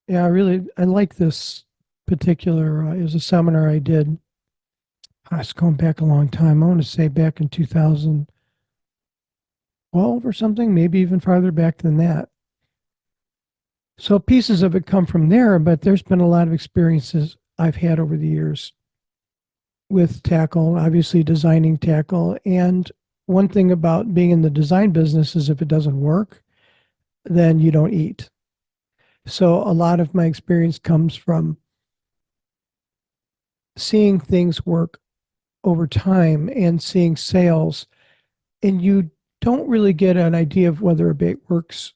Yeah, I like this particular, it was a seminar I did. It's going back a long time. I want to say back in 2012 or something, maybe even farther back than that. So pieces of it come from there, but there's been a lot of experiences I've had over the years with tackle, obviously designing tackle. And one thing about being in the design business is if it doesn't work, then you don't eat. So a lot of my experience comes from seeing things work over time and seeing sales. And you don't really get an idea of whether a bait works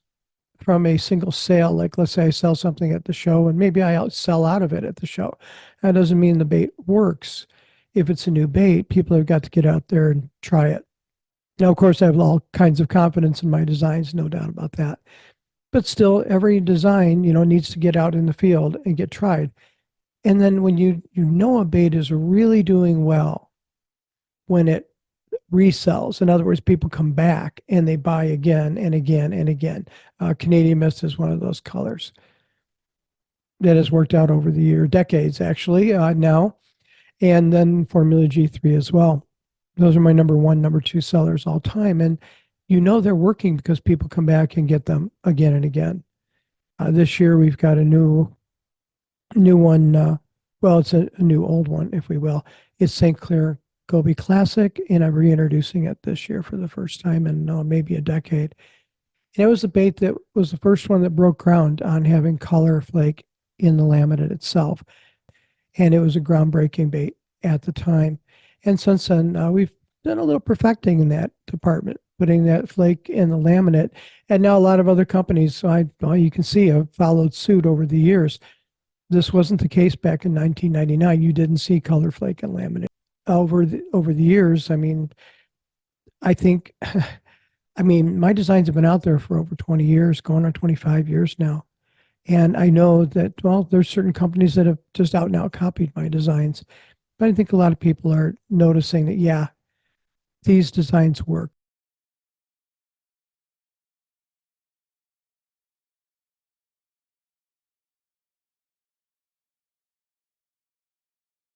from a single sale. Like, let's say I sell something at the show and maybe I sell out of it at the show. That doesn't mean the bait works. If it's a new bait, people have got to get out there and try it. Now, of course, I have all kinds of confidence in my designs, no doubt about that. But still, every design, needs to get out in the field and get tried. And then when you know a bait is really doing well, when it resells. In other words, people come back and they buy again and again and again. Canadian Mist is one of those colors that has worked out over the year, decades actually, now. And then Formula G3 as well. Those are my number one, number two sellers all time. And they're working because people come back and get them again and again. This year we've got a new one. Well, it's a new old one, if we will. It's St. Clair Goby Classic, and I'm reintroducing it this year for the first time in maybe a decade. And it was a bait that was the first one that broke ground on having color flake in the laminate itself. And it was a groundbreaking bait at the time. And since then, we've done a little perfecting in that department, putting that flake in the laminate. And now a lot of other companies, you can see, have followed suit over the years. This wasn't the case back in 1999. You didn't see color flake and laminate. Over the years, I think, my designs have been out there for over 20 years, going on 25 years now. And I know that, well, there's certain companies that have just out and out copied my designs. But I think a lot of people are noticing that, yeah, these designs work.